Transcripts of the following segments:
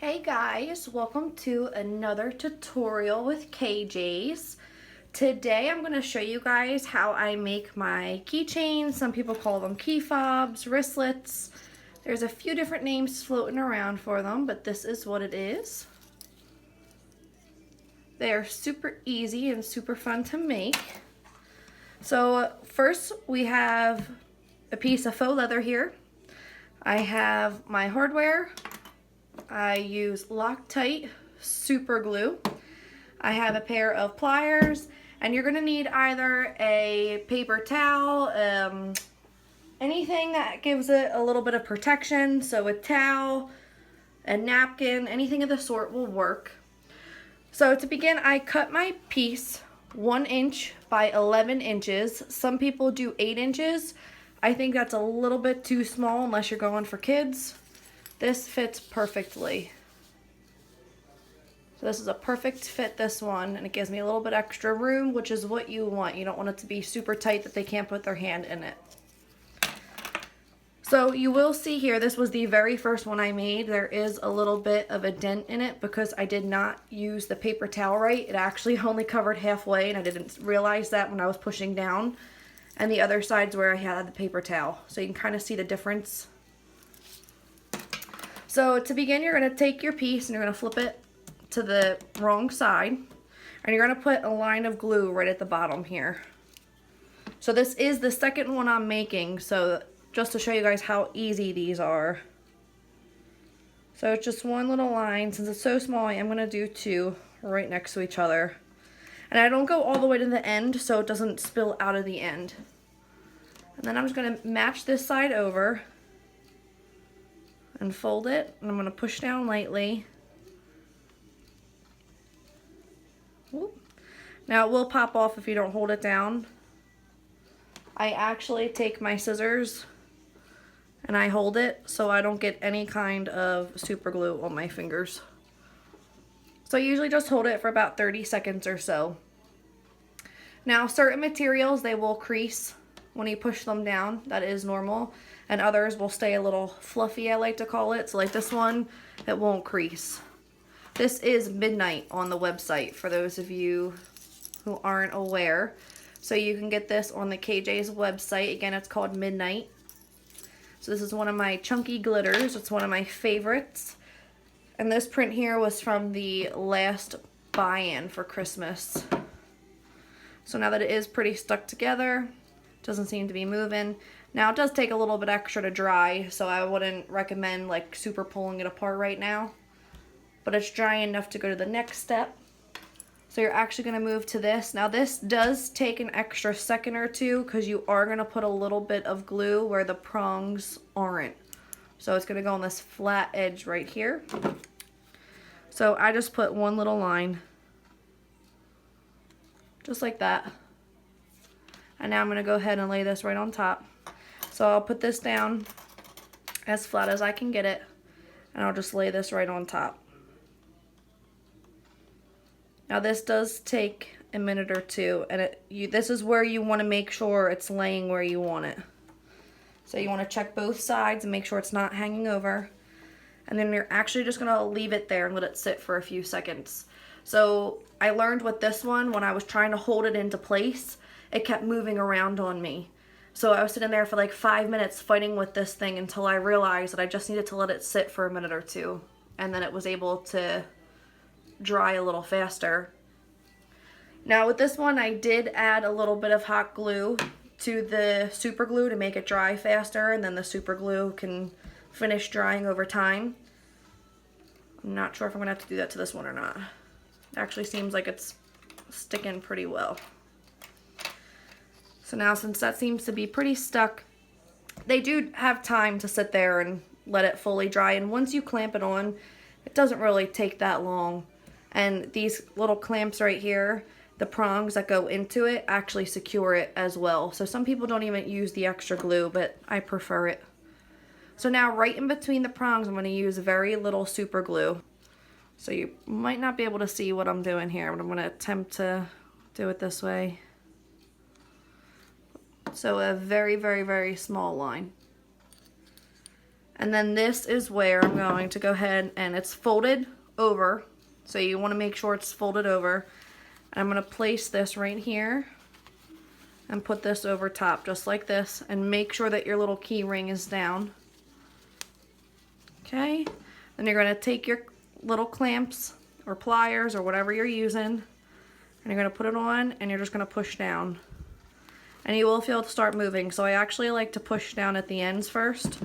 Hey guys, welcome to another tutorial with KJ's. Today I'm going to show you guys how I make my keychains. Some people call them key fobs, wristlets. There's a few different names floating around for them, but this is what it is. They are super easy and super fun to make. So first we have a piece of faux leather here. I have my hardware. I use Loctite super glue. I have a pair of pliers, and you're gonna need either a paper towel, anything that gives it a little bit of protection. So a towel, a napkin, anything of the sort will work. So to begin, I cut my piece 1 inch by 11 inches. Some people do 8 inches. I think that's a little bit too small unless you're going for kids. This fits perfectly. So this is a perfect fit, this one, and it gives me a little bit extra room, which is what you want. You don't want it to be super tight that they can't put their hand in it. So you will see here, this was the very first one I made. There is a little bit of a dent in it because I did not use the paper towel right. It actually only covered halfway, and I didn't realize that when I was pushing down. And the other side's where I had the paper towel. So you can kind of see the difference. So to begin, you're going to take your piece and you're going to flip it to the wrong side. And you're going to put a line of glue right at the bottom here. So this is the second one I'm making, so just to show you guys how easy these are. So it's just one little line. Since it's so small, I'm going to do 2 right next to each other. And I don't go all the way to the end so it doesn't spill out of the end. And then I'm just going to match this side over and fold it, and I'm going to push down lightly. Whoop. Now it will pop off if you don't hold it down. I actually take my scissors and I hold it so I don't get any kind of super glue on my fingers. So I usually just hold it for about 30 seconds or so. Now certain materials, they will crease when you push them down. That is normal. And others will stay a little fluffy, I like to call it. So like this one, it won't crease. This is midnight on the website for those of you who aren't aware. So you can get this on the KJ's website. Again, it's called Midnight. So this is one of my chunky glitters. It's one of my favorites. And this print here was from the last buy-in for Christmas. So now that it is pretty stuck together, doesn't seem to be moving. Now it does take a little bit extra to dry, so I wouldn't recommend like super pulling it apart right now. But it's dry enough to go to the next step. So you're actually going to move to this. Now this does take an extra second or two because you are going to put a little bit of glue where the prongs aren't. So it's going to go on this flat edge right here. So I just put one little line. Just like that. And now I'm going to go ahead and lay this right on top. So I'll put this down as flat as I can get it, and I'll just lay this right on top. Now this does take a minute or two, and this is where you want to make sure it's laying where you want it. So you want to check both sides and make sure it's not hanging over. And then you're actually just going to leave it there and let it sit for a few seconds. So I learned with this one, when I was trying to hold it into place, it kept moving around on me. So I was sitting there for like 5 minutes fighting with this thing until I realized that I just needed to let it sit for a minute or two. And then it was able to dry a little faster. Now with this one, I did add a little bit of hot glue to the super glue to make it dry faster. And then the super glue can finish drying over time. I'm not sure if I'm going to have to do that to this one or not. It actually seems like it's sticking pretty well. So now since that seems to be pretty stuck, they do have time to sit there and let it fully dry. And once you clamp it on, it doesn't really take that long. And these little clamps right here, the prongs that go into it, actually secure it as well. So some people don't even use the extra glue, but I prefer it. So now right in between the prongs, I'm going to use very little super glue. So you might not be able to see what I'm doing here, but I'm going to attempt to do it this way. So a very, very, very small line. And then this is where I'm going to go ahead, and it's folded over. So you want to make sure it's folded over. And I'm going to place this right here and put this over top just like this, and make sure that your little key ring is down. Okay, then you're going to take your little clamps or pliers or whatever you're using, and you're going to put it on, and you're just going to push down. And you will feel it start moving. So I actually like to push down at the ends first.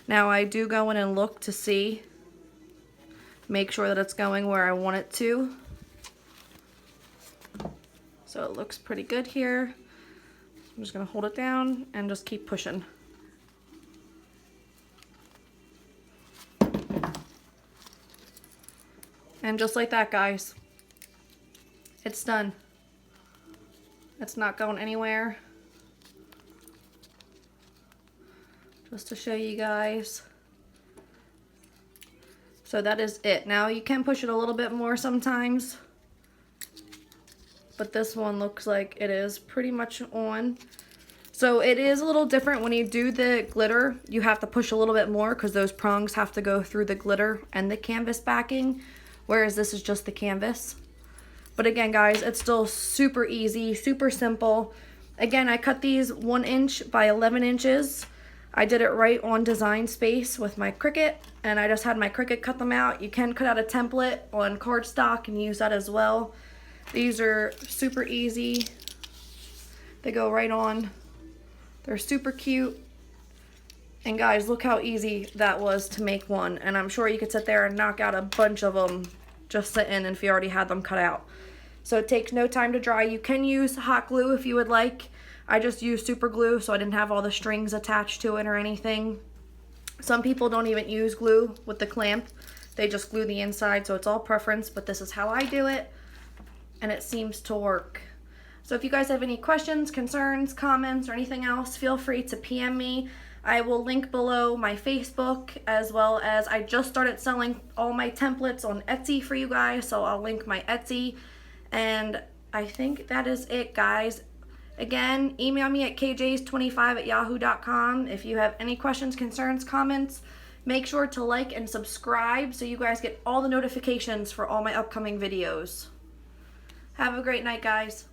Now I do go in and look to see, make sure that it's going where I want it to. So it looks pretty good here. I'm just going to hold it down and just keep pushing. And just like that, guys, it's done. It's not going anywhere. Just to show you guys. So that is it. Now you can push it a little bit more sometimes, but this one looks like it is pretty much on. So it is a little different when you do the glitter. You have to push a little bit more because those prongs have to go through the glitter and the canvas backing, whereas this is just the canvas. But again, guys, it's still super easy, super simple. Again, I cut these 1 inch by 11 inches. I did it right on Design Space with my Cricut, and I just had my Cricut cut them out. You can cut out a template on cardstock and use that as well. These are super easy. They go right on. They're super cute. And guys, look how easy that was to make one. And I'm sure you could sit there and knock out a bunch of them just sitting if you already had them cut out. So it takes no time to dry. You can use hot glue if you would like. I just used super glue so I didn't have all the strings attached to it or anything. Some people don't even use glue with the clamp. They just glue the inside, so it's all preference, but this is how I do it, and it seems to work. So if you guys have any questions, concerns, comments, or anything else, feel free to PM me. I will link below my Facebook, as well as I just started selling all my templates on Etsy for you guys, so I'll link my Etsy. And I think that is it, guys. Again, email me at kjs25@yahoo.com if you have any questions, concerns, comments. Make sure to like and subscribe so you guys get all the notifications for all my upcoming videos. Have a great night, guys.